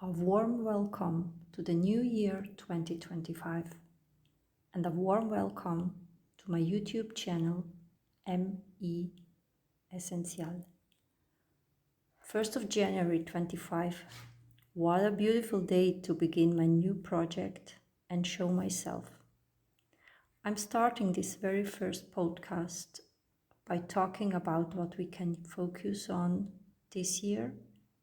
A warm welcome to the new year 2025 and a warm welcome to my YouTube channel ME Essential. 1st of January 25. What a beautiful day to begin my new project and show myself. I'm starting this very first podcast by talking about what we can focus on this year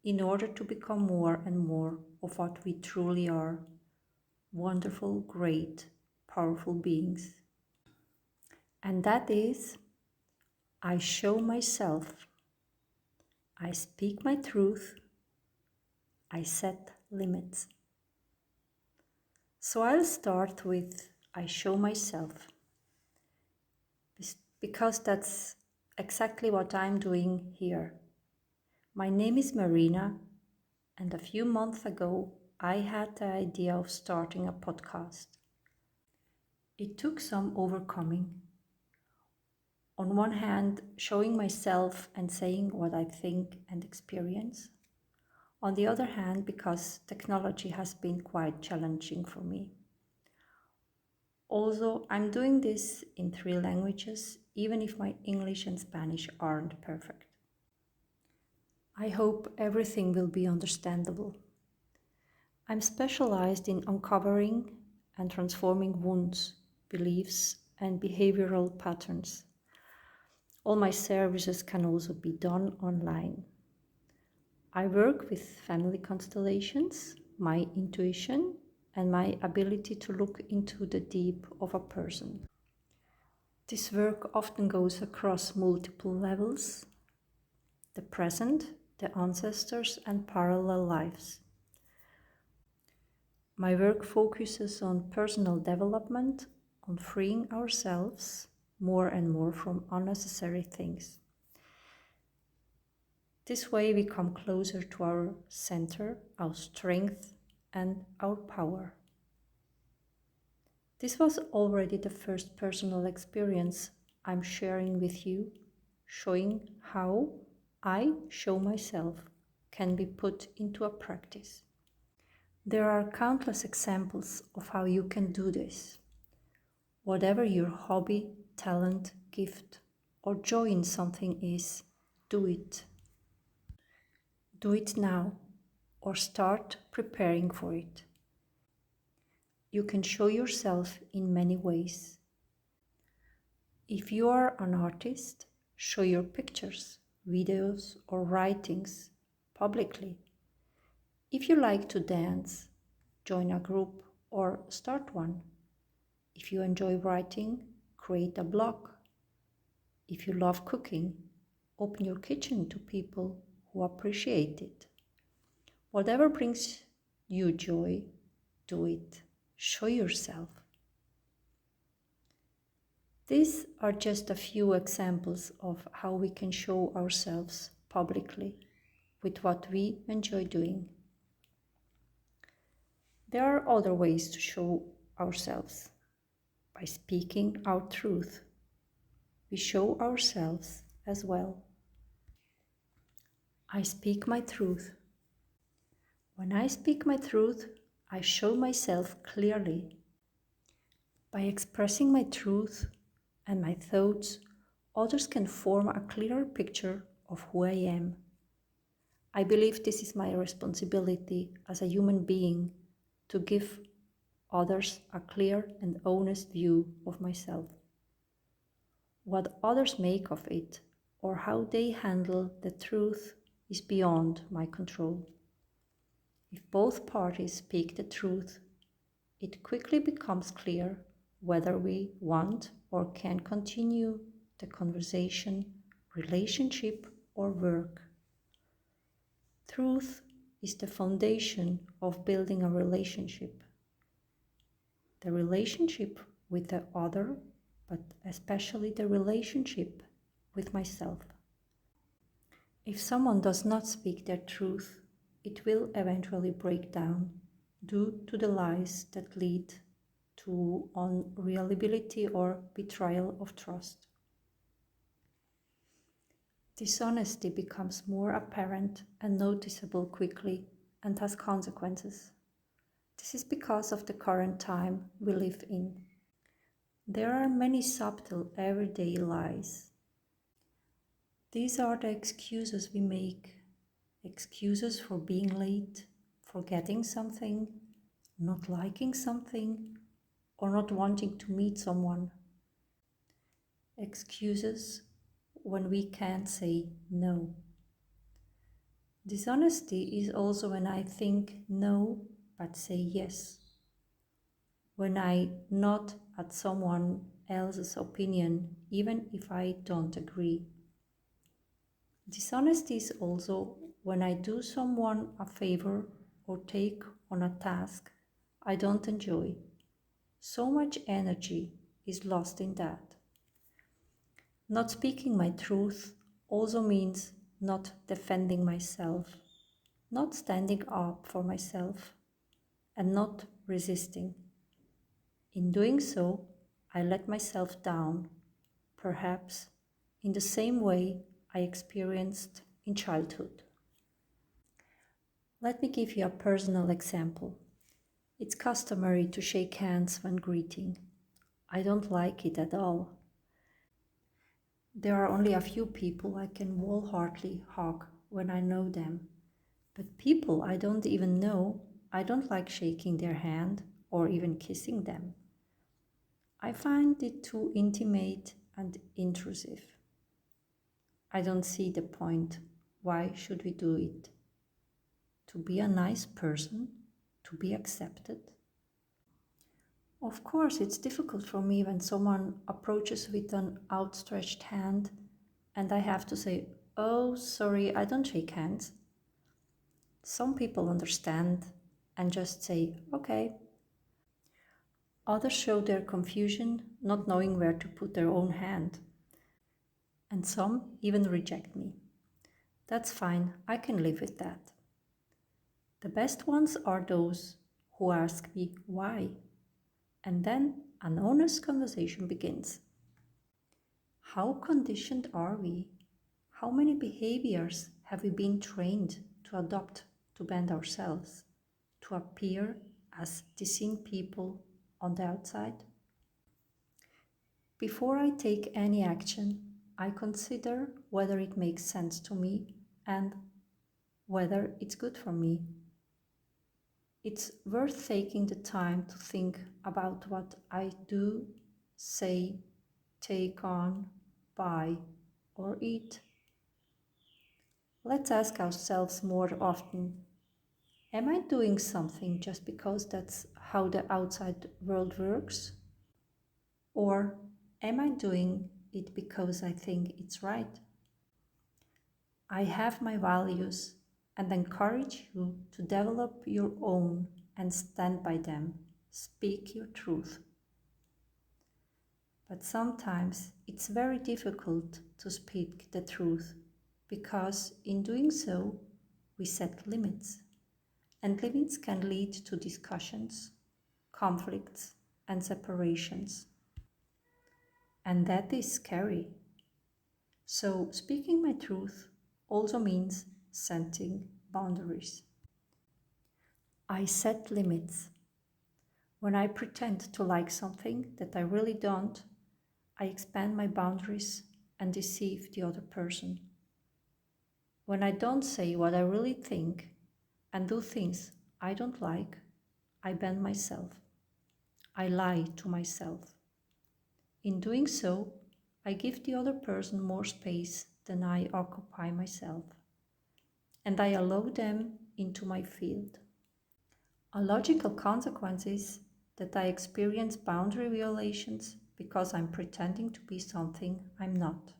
in order to become more and more of what we truly are, wonderful, great, powerful beings. And that is, I show myself, I speak my truth, I set limits. So I'll start with I show myself, because that's exactly what I'm doing here. My name is Marina, and a few months ago I had the idea of starting a podcast. It took some overcoming. On one hand, showing myself and saying what I think and experience. On the other hand, because technology has been quite challenging for me. Also, I'm doing this in 3 languages, even if my English and Spanish aren't perfect. I hope everything will be understandable. I'm specialized in uncovering and transforming wounds, beliefs, and behavioral patterns. All my services can also be done online. I work with family constellations, my intuition, and my ability to look into the deep of a person. This work often goes across multiple levels: the present, the ancestors, and parallel lives. My work focuses on personal development, on freeing ourselves more and more from unnecessary things. This way we come closer to our center, our strength, and our power. This was already the first personal experience I'm sharing with you, showing how I show myself can be put into a practice. There are countless examples of how you can do this. Whatever your hobby, talent, gift, or joy in something is, do it. Do it now, or start preparing for it. You can show yourself in many ways. If you are an artist, show your pictures, videos, or writings publicly. If you like to dance, join a group or start one. If you enjoy writing, create a blog. If you love cooking, open your kitchen to people who appreciate it. Whatever brings you joy, do it. Show yourself. These are just a few examples of how we can show ourselves publicly with what we enjoy doing. There are other ways to show ourselves. By speaking our truth, we show ourselves as well. I speak my truth. When I speak my truth, I show myself clearly. By expressing my truth and my thoughts, others can form a clearer picture of who I am. I believe this is my responsibility as a human being to give others a clear and honest view of myself. What others make of it or how they handle the truth is beyond my control. If both parties speak the truth, it quickly becomes clear whether we want or can continue the conversation, relationship, or work. Truth is the foundation of building a relationship. The relationship with the other, but especially the relationship with myself. If someone does not speak their truth, it will eventually break down due to the lies that lead to unreliability or betrayal of trust. Dishonesty becomes more apparent and noticeable quickly and has consequences. This is because of the current time we live in. There are many subtle everyday lies. These are the excuses we make. Excuses for being late, forgetting something, not liking something, or not wanting to meet someone. Excuses when we can't say no. Dishonesty is also when I think no but say yes. When I nod at someone else's opinion even if I don't agree. Dishonesty is also when I do someone a favor or take on a task I don't enjoy. So much energy is lost in that. Not speaking my truth also means not defending myself, not standing up for myself, and not resisting. In doing so, I let myself down, perhaps in the same way I experienced in childhood. Let me give you a personal example. It's customary to shake hands when greeting. I don't like it at all. There are only a few people I can wholeheartedly hug when I know them. But people I don't even know, I don't like shaking their hand or even kissing them. I find it too intimate and intrusive. I don't see the point. Why should we do it? To be a nice person? To be accepted? Of course, it's difficult for me when someone approaches with an outstretched hand and I have to say, "Oh, sorry, I don't shake hands." Some people understand and just say, "Okay." Others show their confusion, not knowing where to put their own hand. And some even reject me. That's fine, I can live with that. The best ones are those who ask me why. And then an honest conversation begins. How conditioned are we? How many behaviors have we been trained to adopt to bend ourselves, to appear as dissing people on the outside? Before I take any action, I consider whether it makes sense to me and whether it's good for me. It's worth taking the time to think about what I do, say, take on, buy, or eat. Let's ask ourselves more often, am I doing something just because that's how the outside world works? Or am I doing it because I think it's right? I have my values and encourage you to develop your own and stand by them. Speak your truth. But sometimes it's very difficult to speak the truth because in doing so we set limits. And limits can lead to discussions, conflicts, and separations. And that is scary. So speaking my truth also means setting boundaries. I set limits. When I pretend to like something that I really don't, I expand my boundaries and deceive the other person. When I don't say what I really think and do things I don't like, I bend myself. I lie to myself. In doing so, I give the other person more space than I occupy myself, and I allow them into my field. A logical consequence is that I experience boundary violations because I'm pretending to be something I'm not.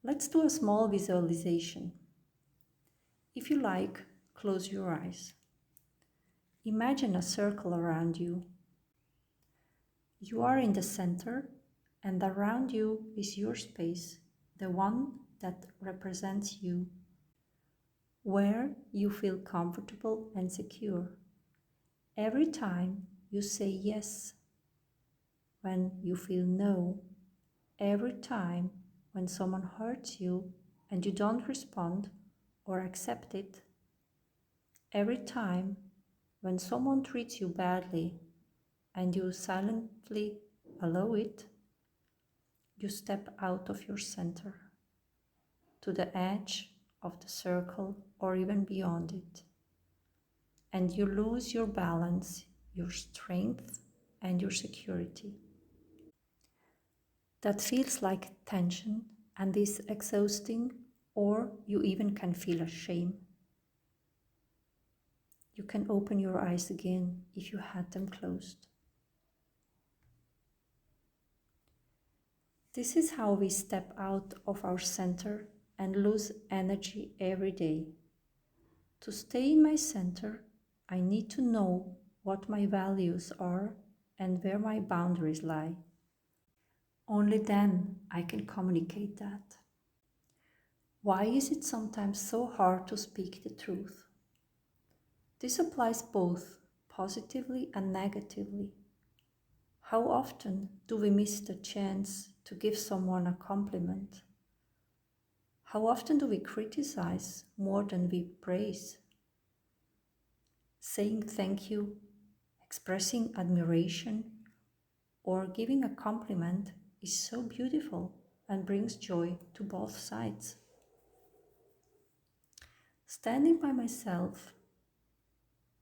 Let's do a small visualization. If you like, close your eyes. Imagine a circle around you. You are in the center, and around you is your space, the one that represents you, where you feel comfortable and secure. Every time you say yes, when you feel no, every time when someone hurts you and you don't respond or accept it, Every time when someone treats you badly and you silently allow it, you step out of your center to the edge of the circle or even beyond it. And you lose your balance, your strength, and your security. That feels like tension and is exhausting, or you even can feel shame. You can open your eyes again if you had them closed. This is how we step out of our center and lose energy every day. To stay in my center, I need to know what my values are and where my boundaries lie. Only then I can communicate that. Why is it sometimes so hard to speak the truth? This applies both positively and negatively. How often do we miss the chance to give someone a compliment? How often do we criticize more than we praise? Saying thank you, expressing admiration, or giving a compliment is so beautiful and brings joy to both sides. Standing by myself,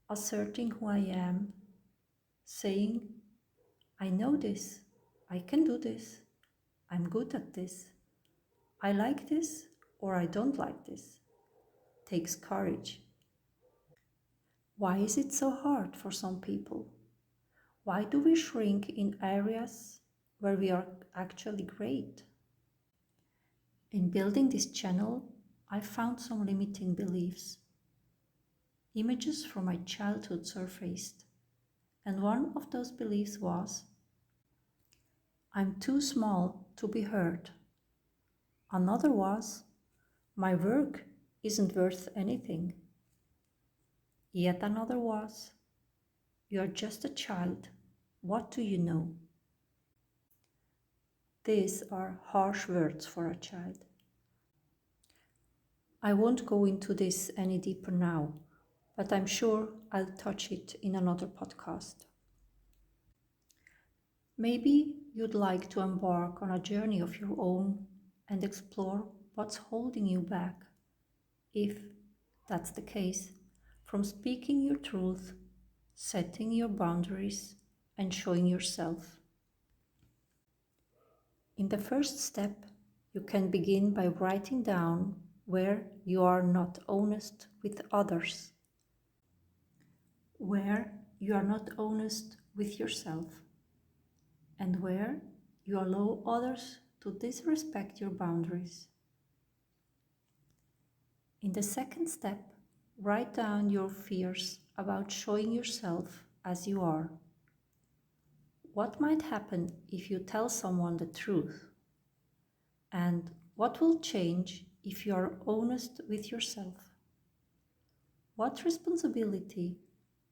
asserting who I am, saying, I know this, I can do this, I'm good at this, I like this or I don't like this, takes courage. Why is it so hard for some people? Why do we shrink in areas where we are actually great? In building this channel, I found some limiting beliefs. Images from my childhood surfaced, and one of those beliefs was, I'm too small to be heard. Another was, my work isn't worth anything. Yet another was, you're just a child. What do you know? These are harsh words for a child. I won't go into this any deeper now, but I'm sure I'll touch it in another podcast. Maybe you'd like to embark on a journey of your own and explore what's holding you back, if that's the case, from speaking your truth, setting your boundaries, and showing yourself. In the first step, you can begin by writing down where you are not honest with others, where you are not honest with yourself, and where you allow others to disrespect your boundaries. In the second step, write down your fears about showing yourself as you are. What might happen if you tell someone the truth? And what will change if you are honest with yourself? What responsibility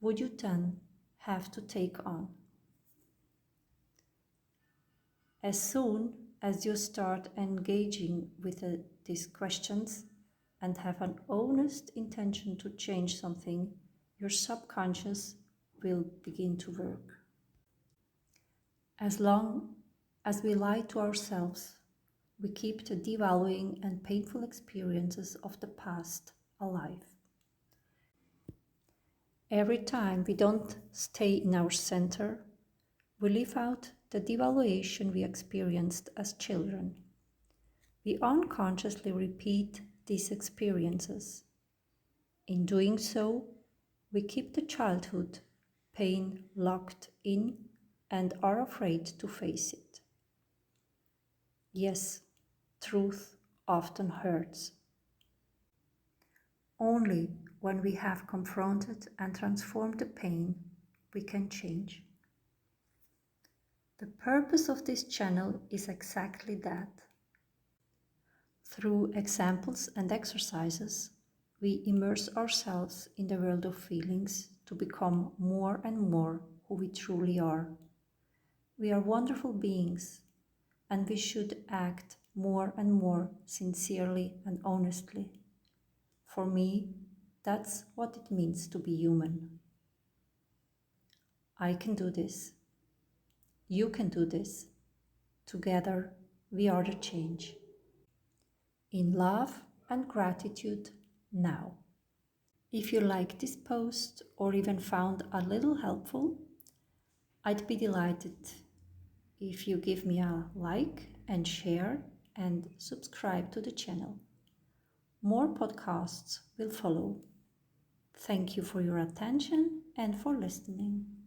would you then have to take on? As soon as you start engaging with these questions and have an honest intention to change something, your subconscious will begin to work. As long as we lie to ourselves, we keep the devaluing and painful experiences of the past alive. Every time we don't stay in our center, we live out the devaluation we experienced as children. We unconsciously repeat these experiences. In doing so, we keep the childhood pain locked in and are afraid to face it. Yes, truth often hurts. Only when we have confronted and transformed the pain, we can change. The purpose of this channel is exactly that. Through examples and exercises, we immerse ourselves in the world of feelings to become more and more who we truly are. We are wonderful beings, and we should act more and more sincerely and honestly. For me, That's what it means to be human. I can do this. You can do this. Together, we are the change. In love and gratitude now. If you liked this post or even found a little helpful, I'd be delighted if you give me a like and share and subscribe to the channel. More podcasts will follow. Thank you for your attention and for listening.